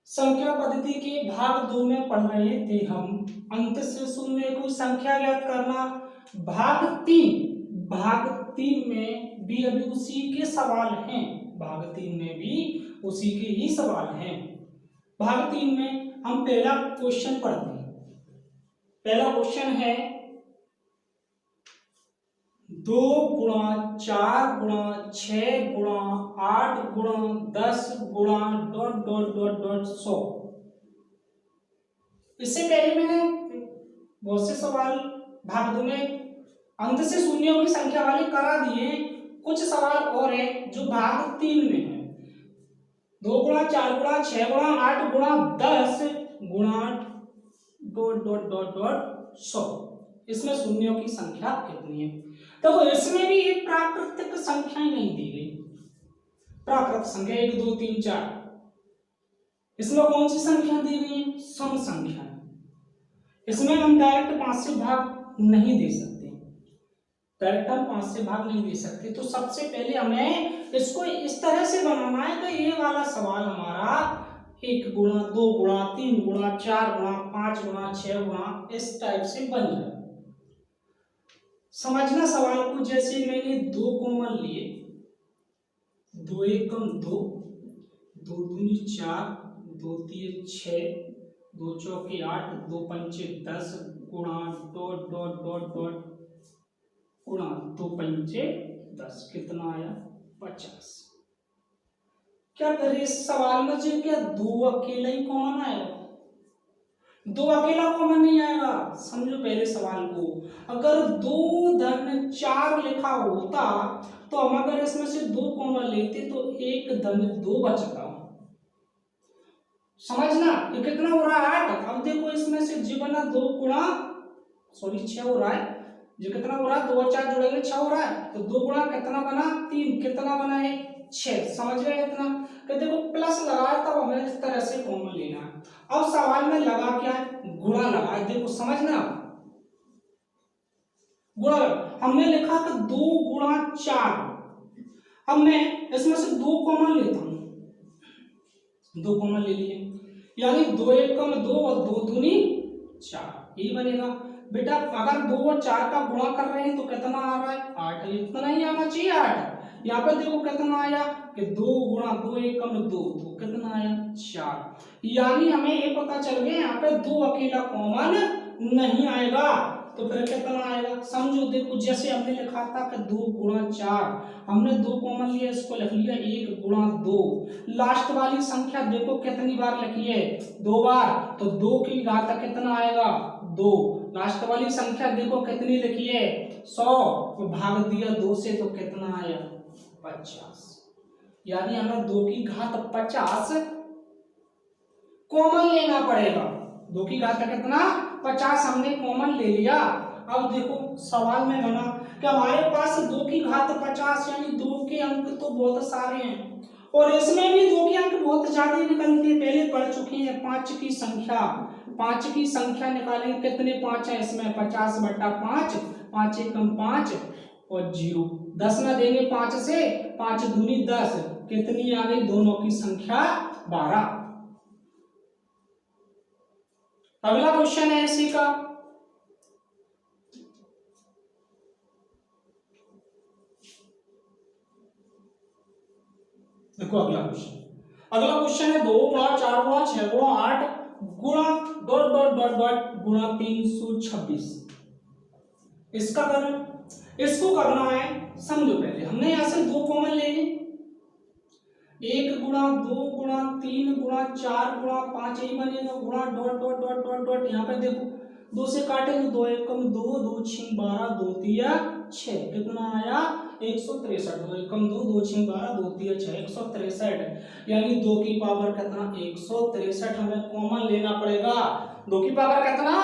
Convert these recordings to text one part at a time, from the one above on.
संख्या पद्धति के भाग 2 में पढ़ रहे थे हम। अंत से शून्य कोई संख्या ज्ञात करना। भाग 3 में भी अभी उसी के सवाल हैं। भाग 3 में भी उसी के ही सवाल हैं। भाग 3 में हम पहला क्वेश्चन पढ़ते हैं। पहला क्वेश्चन है 2 गुणा 4 गुणा 6 गुणा 8 गुणा 10 गुणा ... 100। इससे पहले मैंने बहुत से सवाल भाग 2 में अंत से शून्यों की संख्या वाले करा दिए। कुछ सवाल और है जो भाग 3 में है। 2 गुणा 4 गुणा 6 गुणा 8 गुणा 10 गुणा ... 100। इसमें शून्यों की संख्या कितनी है? देखो इसमें भी एक प्राकृतिक संख्या नहीं दी गई। प्राकृतिक संख्या 1 2 3 4। इसमें कौन सी संख्या दी गई है? सम संख्या। इसमें हम डायरेक्ट 5 से भाग नहीं दे सकते। डायरेक्ट हम 5 से भाग नहीं दे सकते। तो सबसे पहले हमें इसको इस तरह से बनाना है कि ये वाला सवाल हमारा 1 गुणा 2 गुणा 3 गुणा 4 गुणा 5 गुणा 6 गुणा इस टाइप से बन जाए। समझना सवाल को। जैसे मैंने 2 कॉमन लिए, 2 एकम 2, 2 दूनी 4, 2 तीन 6, 2 चौके 8, 2 पंचे 10 गुणा ... गुणा 2 पंचे 10 कितना आया? 50। क्या करें इस सवाल में? जो क्या 2 अकेला ही कॉमन आएगा? 2 अकेला कॉमन नहीं आएगा। समझो पहले सवाल को। अगर 2 धन 4 लिखा होता तो हम अगर इसमें से 2 कॉमन लेते तो 1 धन 2 बचता। समझना ये कितना हो रहा है? 8। अब देखो इसमें से जी बना 2 गुणा 6 हो रहा है। जो कितना हो रहा है? 2 और 4 जोड़ेंगे 6 हो रहा है। तो 2 गुणा कितना बना? 3। कितना बना है? 6। समझ गए इतना? कि देखो प्लस लगाया तब हमें इस तरह से कॉमन लेना है। अब सवाल में लगा क्या है? गुणा लगा है। देखो समझना, गुणा हमने लिखा कि 2 गुणा 4। अब मैं इसमें से 2 कॉमन लेता हूं। 2 कॉमन ले लिए, यानी 2 एकम 2 और 2 दूनी 4। यही बनेगा बेटा। अगर 2 और 4 का गुणा कर रहे हैं तो कितना आ रहा है? 8। इतना ही आना चाहिए 8। यहाँ पे देखो कितना आया कि 2 गुणा 2 एकम 2, तो कितना आया? 4। यानी हमें ये पता चल गया यहाँ पे 2 अकेला कॉमन नहीं आएगा। तो फिर कितना आएगा? समझो देखो, जैसे हमने लिखा था कि 2 गुणा 4, हमने 2 कॉमन लिया, इसको लिख लिया 1 गुणा 2। लास्ट वाली संख्या देखो कितनी बार लिखी है? 2 बार। तो 2 की घात कितना आएगा? 2। लास्ट वाली संख्या देखो कितनी लिखी है? 100। तो भाग दिया 2 से तो कितना आया? 50। यानी हमें 2 की घात 50 कॉमन लेना पड़ेगा। 2 की घात कितना? 50 हमने कॉमन ले लिया। अब देखो सवाल में बना कि हमारे पास 2 की घात 50 यानी 2 के अंक तो बहुत सारे हैं और इसमें भी 2 के अंक बहुत ज्यादा निकलते हैं। पहले पढ़ चुके हैं 5 की संख्या। 5 की संख्या निकालेंगे, कितने 5 है इसमें? 50/5। 5 एकम 5 और 0। 10 ना देंगे 5 से, 5 दूनी 10। कितनी आ गई? दोनों की संख्या 12। अगला क्वेश्चन है इसी का। देखो अगला क्वेश्चन है 2 गुणा 4 गुणा 6 गुणा 8 गुणा ... गुणा 326। इसका करना, इसको करना है। समझो पहले हमने यहां से 2 कॉमन ले ली। 1 गुणा 2 गुणा 3 गुणा 4 गुणा 5 यही बनेगा गुणा ... यहाँ पे देखो 2 से काटेंगे 2 एकम 2, 2 छीं 12, 2 तिया 6। कितना आया? 163। 2 एकम 2, 2 छीं 12, 2 तिया 6, 163। यानी 2 की पावर कितना? 163 हमें कॉमन लेना पड़ेगा। 2 की पावर कितना?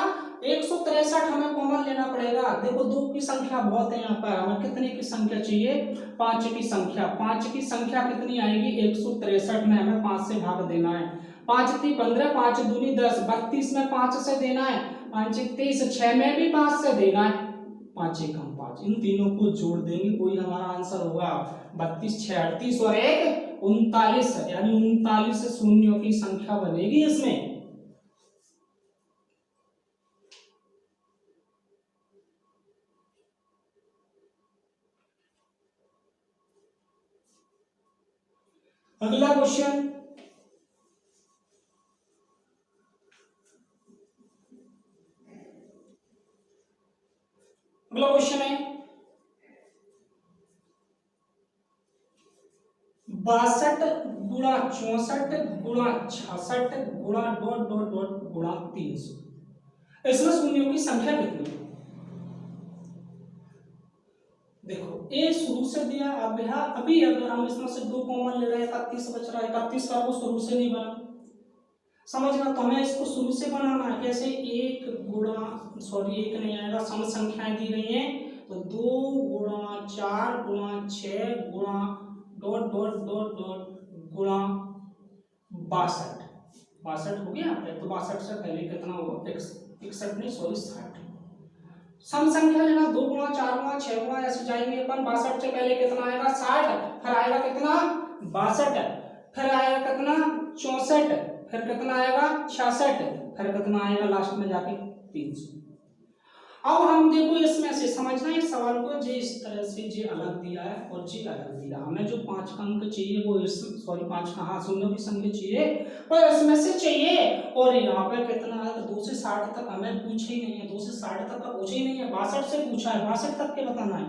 163 हमें कॉमन लेना पड़ेगा। देखो 2 की संख्या बहुत है, यहाँ पर हमें कितने की संख्या चाहिए? 5 की संख्या। 5 की संख्या कितनी आएगी? 163 में हमें 5 से भाग देना है। 5 × 3 = 15, 5 दूनी 10, 32 में 5 से देना है, 5 × 30, 6 में भी 5 से देना है, 5 एकम 5। इन तीनों को जोड़ देंगे, कोई हमारा आंसर होगा 32, 6, 38 और 1 39 यानी 39 शून्यों की संख्या बनेगी इसमें। अगला क्वेश्चन, अगला क्वेश्चन है 62 गुणा 64 गुणा 66 गुणा डॉट डॉट डॉट गुणा 300। इसमें शून्यों की संख्या कितनी है? देखो ए शुरू से दिया, अब यहाँ अभी अगर हम इसमें से 2 कॉमन ले रहे हैं 31 बच रहा है, 31 का वो शुरू से नहीं बना, समझना। तो हमें इसको शुरू से बनाना है। कैसे? एक नहीं आएगा, सम संख्याएं दी गई हैं तो 2 गुणा 4 गुणा 6 गुणा डॉट डॉट डॉट डॉट गुणा 62 हो गया पे। तो 62 से पहले कितना होगा? 61 नहीं, 60। सम संख्या लेना, 2 गुणा 4 गुणा 6 गुणा ऐसे जाएंगे अपन। 62 से पहले कितना आएगा? 60, फिर आएगा कितना? 62, फिर आएगा कितना? 64, फिर कितना आएगा? 66, फिर कितना आएगा लास्ट में जाके? 300। अब हम देखो इसमें से समझना है सवाल को, जे इस तरह से जे अलग दिया है और जे अलग दिया। हमें जो 5 का अंक चाहिए वो इस 5 का, हाँ, शून्यों की संख्या चाहिए और इसमें से चाहिए। और यहाँ पे कितना है? तो 2 से 60 तक हमें पूछे ही नहीं है, 2 से 60 तक का पूछे ही नहीं है, 62 से पूछा है, 62 तक के बताना है।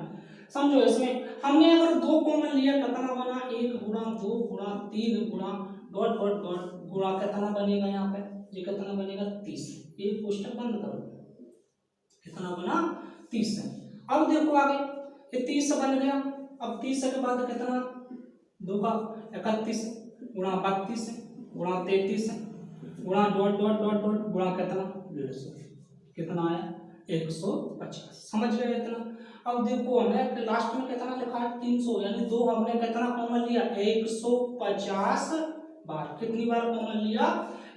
समझो इसमें हमने अगर 2 कॉमन लिया, कितना बना? 1 गुणा 2 गुणा 3 गुणा डॉट डॉट डॉट गुणा कितना बनेगा? यहाँ पे ये कितना बनेगा? 30। ये पुस्तक बंद करो, कितना बना? 30 है। अब देखो आगे, ये 30 बन गया। अब 30 के बाद कितना? 2 का 31 गुणा 32 गुणा 33 गुणा डॉट डॉट डॉट डॉट गुणा कितना? 150। कितना आया? 150। समझ गए इतना? अब देखो हमें लास्ट में कितना लिखा है? 300, यानी 2 हमने कितना कॉमन लिया? 150 बार। कितनी बार कॉमन लिया?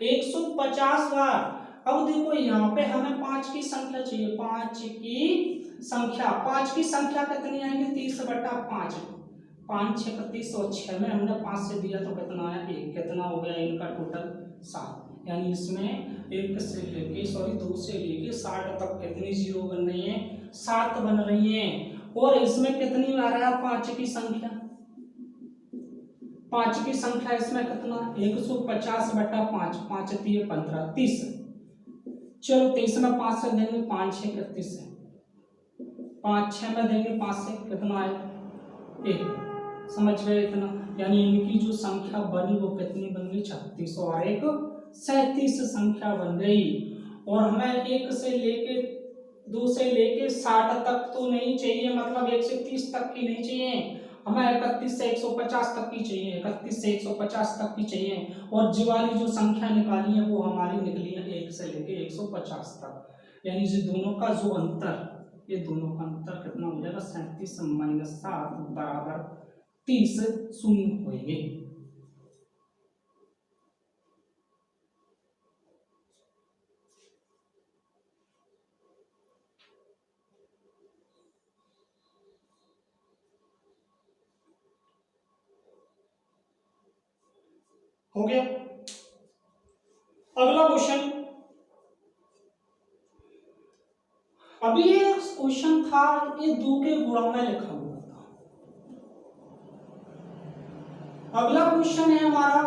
150 बार। अब देखो यहाँ पे हमें 5 की संख्या चाहिए, 5 की संख्या। 5 की संख्या कितनी आएगी? 30/5। 5 6 30 और 6 में हमने 5 से दिया तो कितना आया? 1। कितना हो गया इनका टोटल? 7। यानी इसमें 2 से लेके 60 तक कितनी जीरो बन रही है? 7 बन रही हैं। और इसमें कितनी आ रहा है? 5 की संख्या। 5 की संख्या इसमें कितना? 150/5। 5 3 15 30। चलो 23 में 5 से देंगे, 5 6 31 से, 5 6 में देंगे 5 से, कितना आए? 1। समझ गए इतना? यानी इनकी जो संख्या बनी वो कितनी बन गई? 36 और 1 37 संख्या बन गई। और हमें 1 से लेके 2 से लेके 60 तक तो नहीं चाहिए, मतलब 1 से 30 तक की नहीं चाहिए हमें, 31 से 150 तक की चाहिए, 31 से 150 तक की चाहिए। और जी वाली जो संख्या निकाली है वो हमारी निकली है 1 से लेके 150 तक। यानी ये दोनों का जो अंतर, ये दोनों का अंतर कितना हो जाएगा? 37 - 7 बराबर 30 शून्य होंगे। हो गया। अगला क्वेश्चन, अभी ये क्वेश्चन था, ये 2 के गुणा में लिखा हुआ था। अगला क्वेश्चन है हमारा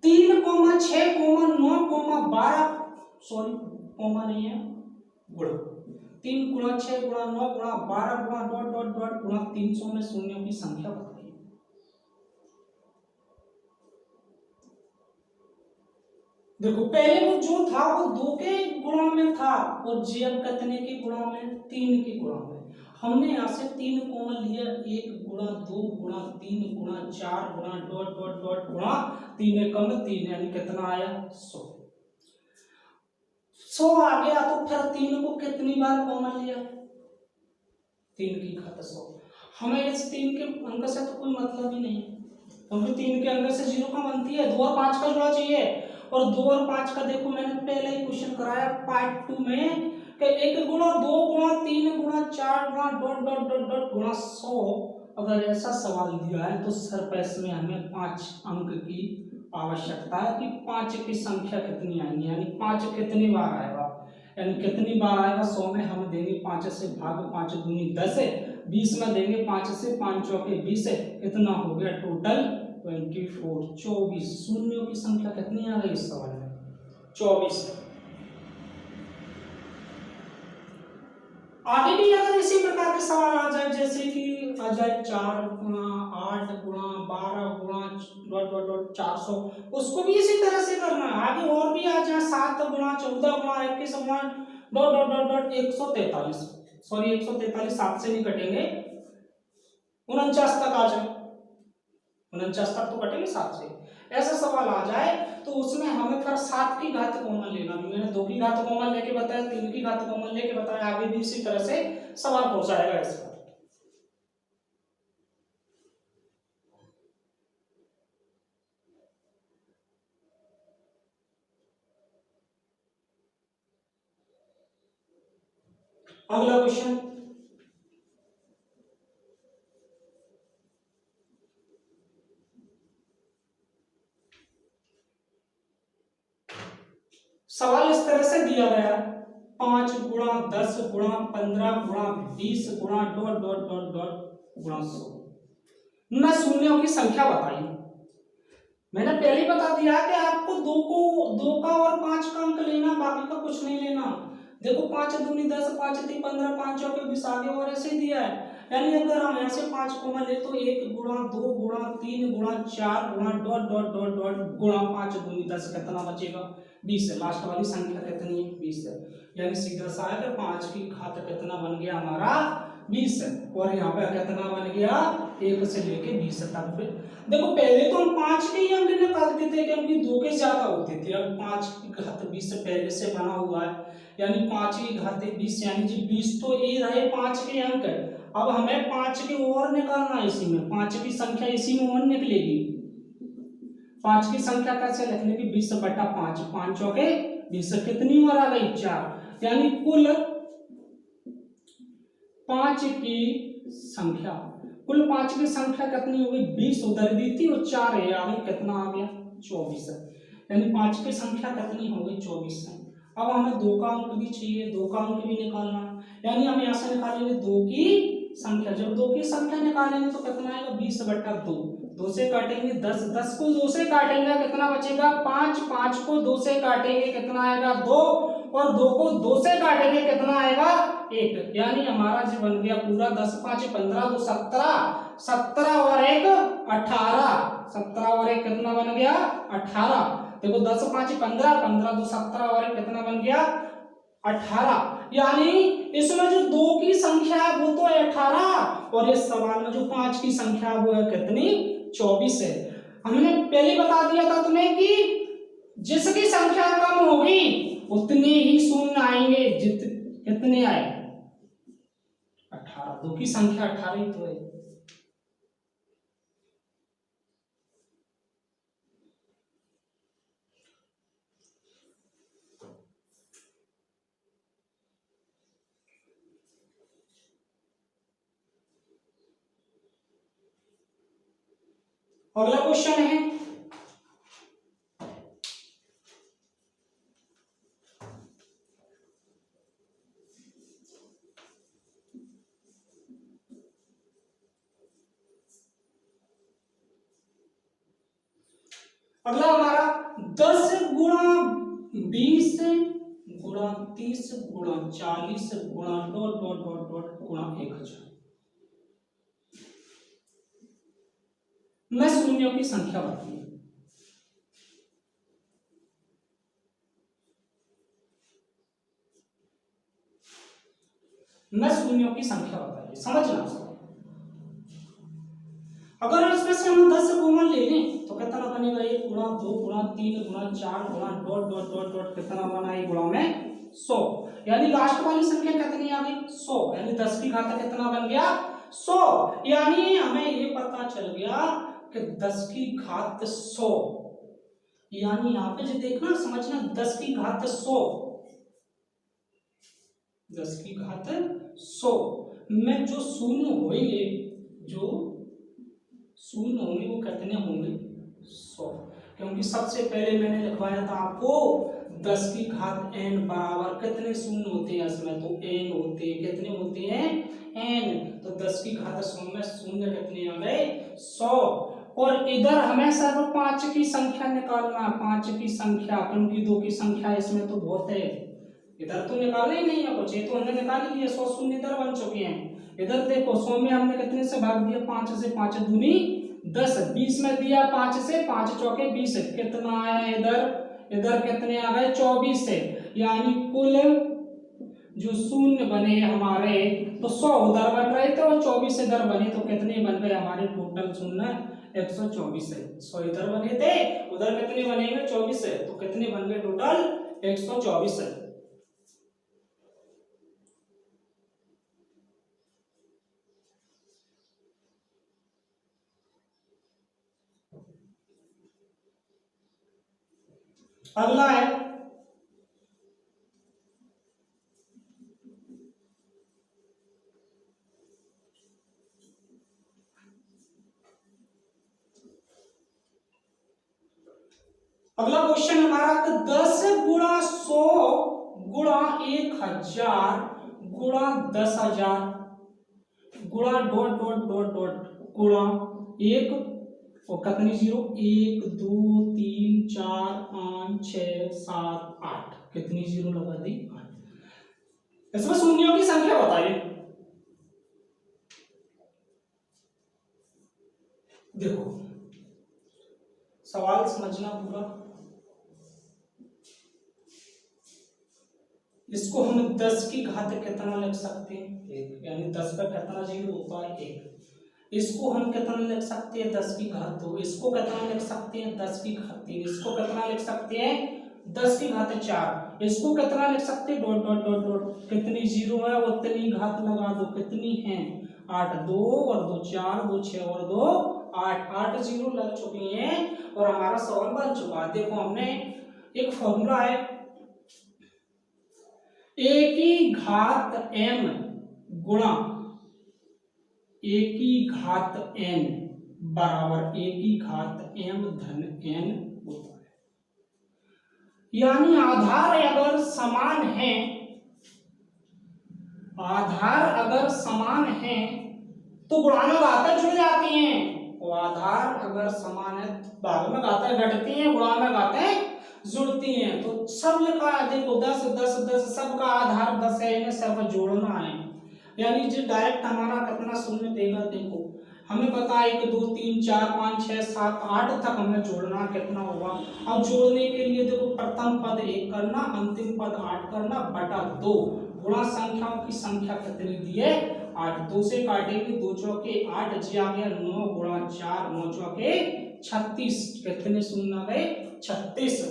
3, 6, 9, 12, सॉरी कॉमा नहीं है, गुणा 3 गुणा 6 गुणा 9 गुणा 12 गुणा डॉट डॉट डॉट गुणा 300 में शून्यों की संख्या बताइए। देखो पहले वो जो था वो 2 के गुणा में था और जे अब कितने के गुणा में? 3 के गुणा में। हमने यहाँ से 3 कॉमन लिया, 1 गुणा 2 गुणा 3 गुणा 4 गुणा डॉट डॉट डॉट गुणा 3 एकम 3, यानी कितना आया? 100 आ गया। तो फिर 3 को कितनी बार कॉमन लिया? 3 की घात 100। हमें इस 3 के अंक से तो कोई मतलब ही नहीं है, क्योंकि 3 के अंक से 0 का बनती है। 2 और 5 का जोड़ा चाहिए, और 2 और 5 का देखो मैंने पहले ही क्वेश्चन कराया पार्ट 2 में, कि 1 गुणा 2 गुणा 3 गुणा 4 गुणा डॉट डॉट डॉट डॉट गुणा 100 अगर ऐसा सवाल दिया है तो सिर्फ इसमें हमें 5 अंक की आवश्यकता है कि 5 की संख्या कितनी आएंगी, यानी 5 कितनी बार आएगा, यानी कितनी बार आएगा। 100 में हम देंगे 5 से भाग, 5 दूनी 10 है, 20 में देंगे 5 से, 5 चौके 20 है, कितना हो गया टोटल 24, 24। शून्यों की संख्या कितनी आ गई इस सवाल में, 24। आगे भी अगर इसी प्रकार के सवाल आ जाए, जैसे कि आ जाए 4 गुणा 8 गुणा 12 गुणा डॉट डॉट डॉट 400, उसको भी इसी तरह से करना है। आगे और भी आ जाए 7 गुणा 14 गुणा 21 गुणा dot dot dot dot 143, sorry 143 7 से नहीं कटेंगे, 49 तक आ जाए, 49 तक तो कटेंगे 7 से। ऐसा सवाल आ जाए तो उसमें हमें फिर 7 की घात कॉमन लेना, मैंने 2 की घात कॉमन लेके बताया, 3 की घात कॉमन लेके बताया, आगे भी इसी तरह से सवाल पहुंचाएगा इसका। अगला क्वेश्चन, सवाल इस तरह से दिया गया है 5 गुणा 10 गुणा 15 गुणा 20 गुणा डॉट डॉट डॉट डॉट गुणा 100 न शून्यों की संख्या बताइए। मैंने पहले ही बता दिया कि आपको 2 का और 5 का अंक लेना, बाकी का कुछ नहीं लेना। देखो 5 दूनी 10, 5 3 15, 5 चौके 20, आगे और ऐसे ही दिया है, यानी अगर हम ऐसे 5 कॉमन ले तो 1 गुणा 2 गुणा 3 गुणा 4 गुणा डॉट डॉट डॉट डॉट गुणा 5 दूनी 10, कितना बचेगा 20 है। लास्ट वाली संख्या कितनी है 20 है, यानी सीधा सा है कि 5 की घात कितना बन गया हमारा 20 है, और यहाँ पे कितना बन गया 1 से लेके 20 तक। देखो पहले तो हम 5 के ही अंक निकालते थे क्योंकि 2 के ज्यादा होते थे, अब 5 की घात 20 से पहले से बना हुआ है, यानी 5 की घात 20, यानी जी 20 तो ये रहे 5 के अंक। अब हमें 5 के और निकालना है, इसी में 5 की संख्या इसी में और निकलेगी। 5 की संख्या कैसे लिखने की, 20 बटा 5, 5 चौके 20, कितनी और आ गई 4, यानी कुल 5 की संख्या, कुल 5 की संख्या कितनी हो गई 20 उधर दी थी और 4 है, यानी कितना आ गया 24 है, यानी 5 की संख्या कितनी हो गई 24 है। अब हमें 2 का अंक भी चाहिए, 2 का अंक भी निकालना, यानी हम यहाँ से निकालेंगे 2 की संख्या। जब 2 की संख्या निकालेंगे तो कितना आएगा 20 बटा 2, 2 से काटेंगे 10, 10 को 2 से काटेंगे कितना बचेगा 5, 5 को 2 से काटेंगे कितना आएगा 2, और 2 को 2 से काटेंगे कितना आएगा 1, यानी हमारा जो बन गया पूरा 10 5 15 2 17, 17 और 1 18, 17 और 1 कितना बन गया 18। देखो 10 5 15, 15 2 17 और 1 कितना बन गया 18, यानी इसमें जो 2 की संख्या है वो तो है 18, और इस सवाल में जो 5 की संख्या है वो है कितनी 24 है। हमने पहले बता दिया था तुम्हें कि जिसकी संख्या कम होगी उतने ही शून्य आएंगे, कितने आए 18, 2 की संख्या 18 ही तो है। अगला क्वेश्चन है अगला हमारा 10 गुणा 20 गुणा 30 गुणा 40 गुणा डॉट डॉट डॉट डॉट गुणा 1000 में शून्यों की संख्या बताइए। में शून्यों की संख्या बताइए, समझना सब। अगर इसमें से हम 10 कॉमन ले लें तो कितना बनेगा 1 गुणा 2 गुणा 3 गुणा 4 गुणा डॉट डॉट डॉट डॉट कितना बना है गुणा में 100, यानी लास्ट वाली संख्या कितनी आ गई 100, यानी 10 की घात कितना बन गया 100, यानी हमें ये पता चल गया कि 10 की घात 100, यानी यहाँ पे जो देखना समझना 10 की घात 100, 10 की घात 100 में जो शून्य होंगे, जो शून्य होंगे वो कितने होंगे 100, क्योंकि सबसे पहले मैंने लिखवाया था आपको 10 की घात n बराबर कितने शून्य होते हैं इसमें, तो n होते हैं। कितने होते हैं n, तो 10 की घात 100 में शून्य कितने आ गए 100। और इधर हमें सब 5 की संख्या निकालना, 5 की संख्या, क्योंकि 2 की संख्या इसमें तो बहुत है, इधर तो निकालना ही नहीं है कुछ, ये तो हमने निकाल ही लिया, 100 शून्य इधर बन चुके हैं। इधर देखो 100 में हमने कितने से भाग दिया, 5 से, 5 दूनी 10, 20 में दिया 5 से, 5 चौके 20, कितना आया इधर, इधर कितने आ गए 24 है। यानी कुल जो शून्य बने हमारे, तो 100 उधर बन रहे थे और 24 इधर बने, तो कितने बन गए हमारे टोटल शून्य 124 है। 100 इधर बने थे, उधर कितने बनेंगे 24 है, तो कितने बन गए टोटल 124 है। अगला है अगला क्वेश्चन हमारा, 10 गुणा 100 गुणा 1000 गुणा 10,000 गुणा डॉट डॉट डॉट डॉट गुणा एक और कितनी जीरो, 1 2 3 4 5 6 7 8, कितनी जीरो लगा दी 8। इसमें शून्यों की संख्या बताइए। देखो सवाल समझना पूरा, इसको हम 10 की घात कितना लिख सकते हैं, 1, यानी 10 का कितना जीरो होता है 1। इसको हम कितना लिख सकते हैं 10 की घात 2, इसको कितना लिख सकते हैं 10 की घात 3, इसको कितना लिख सकते हैं 10 की घात 4, इसको कितना लिख सकते हैं डॉट डॉट डॉट डॉट, कितनी जीरो है उतनी घात लगा दो, कितनी है 8, 2 और 2 4, 2 6 और 2 8, 8 जीरो लग चुकी हैं और हमारा सवाल बन चुका है। देखो हमने एक फॉर्मूला है, a की घात m गुणा a की घात n बराबर a की घात m धन n होता है। यानी आधार अगर समान है, आधार अगर समान है तो गुणानुघातें जुड़ जाती हैं, और आधार अगर समान है भागानुघातें घटती हैं, गुणानुघातें जुड़ती हैं। तो सब लिखा है, देखो 10 10 10 सबका आधार 10 है, इन्हें सिर्फ जोड़ना है। यानी जो डायरेक्ट हमारा कितना शून्य देगा, देखो हमें पता है 1 2 3 4 5 6 7 8 तक हमें जोड़ना कितना होगा। अब जोड़ने के लिए देखो प्रथम पद 1 करना, अंतिम पद 8 करना बटा 2, गुणा संख्याओं की संख्या कितनी दी है 8, 2 से काटेंगे 2 चौके 8, जी आ गया 9 गुणा 4 9 चौके 36, कितने शून्य आ गए 36।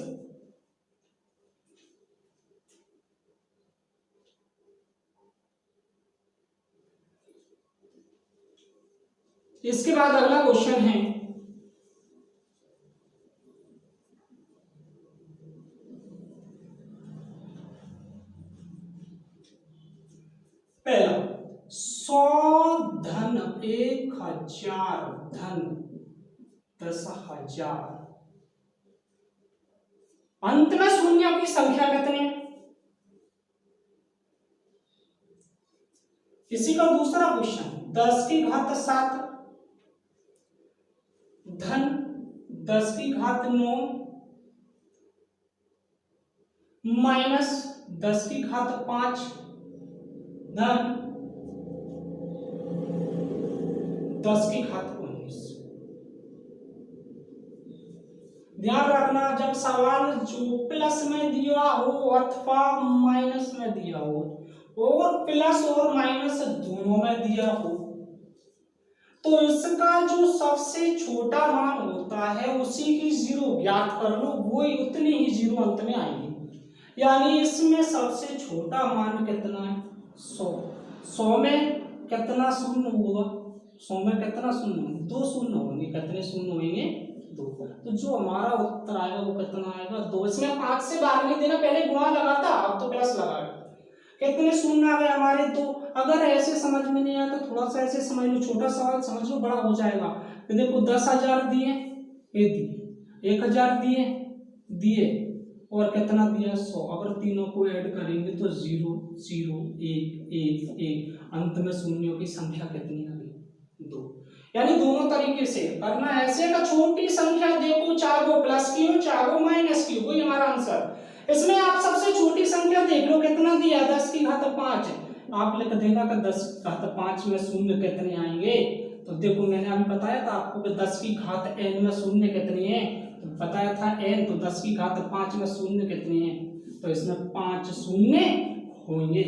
इसके बाद अगला क्वेश्चन है, पहला 100 धन 1000 धन 10,000, अंत में शून्य की संख्या कितनी है। इसी का दूसरा क्वेश्चन, 10 की घात 7 धन 10 की घात 9 माइनस 10 की घात 5 धन 10 की घात 19। ध्यान रखना, जब सवाल जो प्लस में दिया हो अथवा माइनस में दिया हो, और प्लस और माइनस दोनों में दिया हो, तो इसका जो सबसे छोटा मान होता है उसी की जीरो ज्ञात कर लो, वो ही उतनी ही जीरो अंत में आएंगी। यानी इसमें सबसे छोटा मान कितना है 100, 100 में कितना शून्य होगा, 100 में कितना शून्य होंगे 2 शून्य होंगे, कितने शून्य होंगे 2, तो जो हमारा उत्तर आएगा वो कितना आएगा 2। इसमें 5 से भाग नहीं देना, पहले गुणा लगाता अब तो प्लस लगा, कितने शून्य आ गए हमारे 2। अगर ऐसे समझ में नहीं आया तो थोड़ा सा ऐसे समझ लो, छोटा सवाल समझ लो, बड़ा हो जाएगा। तो देखो 10,000 दिए, ये दिए, 1,000 दिए दिए और कितना दिया 100। अगर तीनों को ऐड करेंगे तो 0 0 1 1 1, अंत में शून्यों की संख्या कितनी आ गई 2। यानी दोनों तरीके से करना। ऐसे का छोटी संख्या देखो, चाहे वो प्लस की हो चाहे वो माइनस की हो, वही हमारा आंसर। इसमें आप सबसे छोटी संख्या देख लो कितना दिया, 10 की घात 5। आप लिख देगा कि 10 की घात 5 में शून्य कितने आएंगे। तो देखो मैंने अभी बताया था आपको कि 10 की घात n में शून्य कितने हैं, तो बताया था n, तो 10 की घात 5 में शून्य कितने हैं, तो इसमें 5 शून्य होंगे।